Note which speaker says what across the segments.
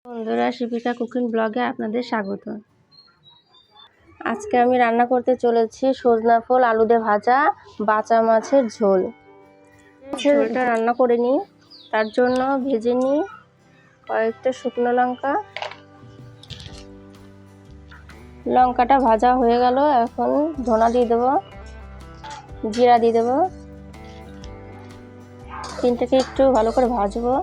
Speaker 1: বন্ধুরা, শিপিকা কুকিং ব্লগে আপনাদের স্বাগত। আজকে আমি রান্না করতে চলেছি সজনা ফুল আলু দিয়ে ভাজা বাঁচা মাছের ঝোল। ঝোলটা রান্না করে নিই, তার জন্য ভেজে নিই কয়েকটা শুকনো লঙ্কা। লঙ্কাটা ভাজা হয়ে গেল, এখন ধনা দিয়ে দেবো, জিরা দিয়ে দেবো। তিনটাকে একটু ভালো করে ভাজবো।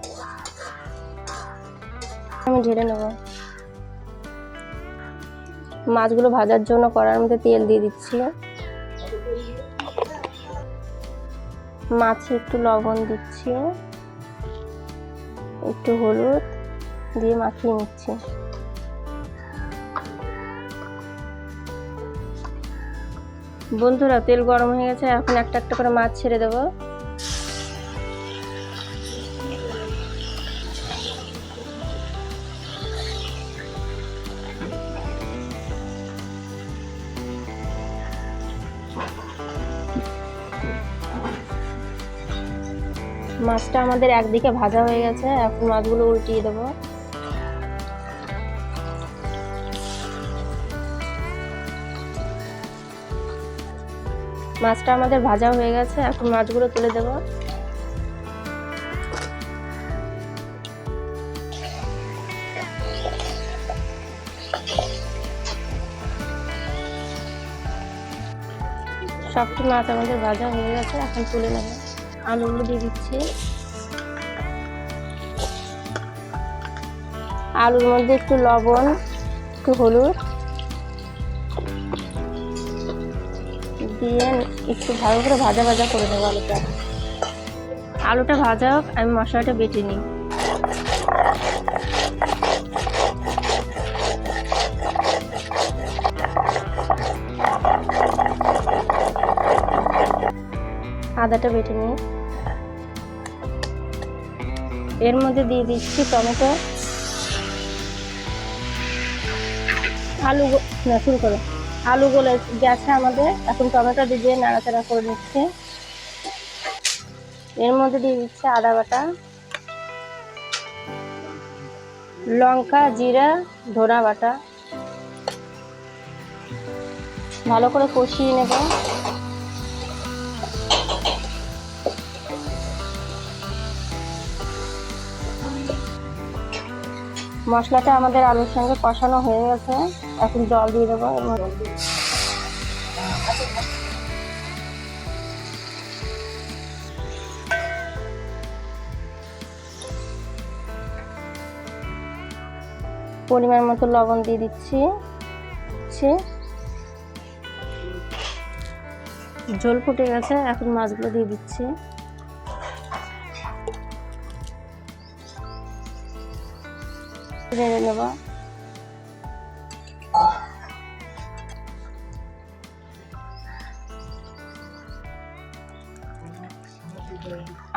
Speaker 1: আমি ঢেলে নেব। মাছগুলো ভাজার জন্য কড়াইর মধ্যে তেল দিয়ে দিচ্ছি। মাছে একটু লবণ দিচ্ছি, একটু হলুদ দিয়ে মাখিয়ে নিচ্ছি। বন্ধুরা, তেল গরম হয়ে গেছে, এখন একটা একটা করে মাছ ছেড়ে দেবো। মাছটা আমাদের একদিকে ভাজা হয়ে গেছে, এখন মাছগুলো উল্টিয়ে দেবো। মাছটা আমাদের ভাজা হয়ে গেছে, এখন মাছগুলো তুলে দেবো। সবটি মাছ আমাদের ভাজা হয়ে গেছে, এখন তুলে নেব। আলুগুলো দিয়ে দিচ্ছি। আলুর মধ্যে একটু লবণ, একটু হলুদ দিয়ে একটু ভালো করে ভাজা ভাজা করে দেবো। আলুটা ভাজা হোক, আমি মশলাটা বেটে নিই। আদাটা বেটে নিই। এর মধ্যে দিয়ে দিচ্ছি টমেটো, আলু না শুরু করো। আলু গলে গেছে আমাদের, এখন টমেটো দিয়ে নাড়াচাড়া করে নিচ্ছি। এর মধ্যে দিয়ে দিচ্ছি আদা বাটা, লঙ্কা, জিরা, ধনা বাটা। ভালো করে কষিয়ে নেব। মশলাটা আমাদের আলুর সঙ্গে কষানো হয়ে গেছে, এখন জল দিয়ে দেবো। পরিমাণ মতো লবণ দিয়ে দিচ্ছি। ঝোল ফুটে গেছে, এখন মাছগুলো দিয়ে দিচ্ছি। নেড়ে নেব।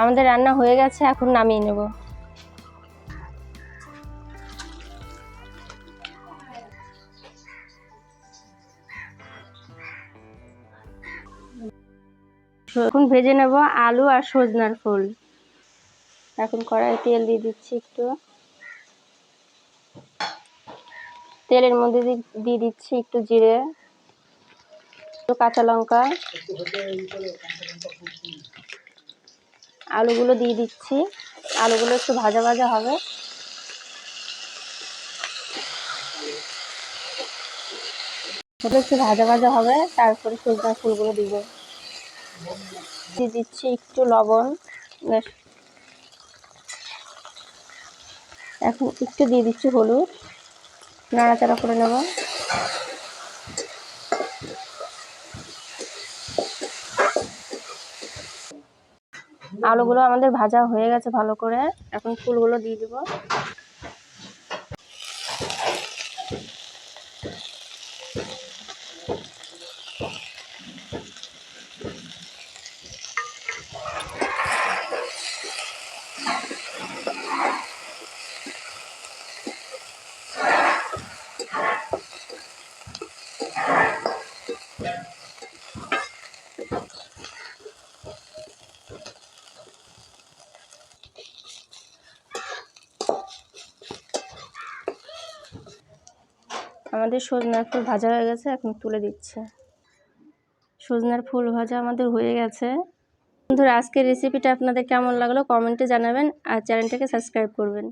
Speaker 1: আমাদের রান্না হয়ে গেছে, এখন নামিয়ে নেব। এখন ভেজে নেব আলু আর সজনার ফুল। এখন কড়াইয়ে তেল দিয়ে দিচ্ছি একটু। তেলের মধ্যে দিয়ে দিচ্ছি একটু জিরে, একটু কাঁচা লঙ্কা, আলুগুলো দিয়ে দিচ্ছি। আলুগুলো একটু ভাজা ভাজা হবে। একটু ভাজা ভাজা হবে, তারপরে সজনার ফুলগুলো দিব। দিয়ে দিচ্ছি একটু লবণ, এখন একটু দিয়ে দিচ্ছি হলুদ, নাড়াচাড়া করে নেব। আলুগুলো আমাদের ভাজা হয়ে গেছে ভালো করে, এখন ফুলগুলো দিয়ে দিব। আমাদের সজনার ফুল ভাজা হয়ে গেছে, এখন তুলে দিচ্ছে। সজনার ফুল ভাজা আমাদের হয়ে গেছে। বন্ধুরা, আজকের রেসিপিটা আপনাদের কেমন লাগলো কমেন্টে জানাবেন আর চ্যানেলটাকে সাবস্ক্রাইব করবেন।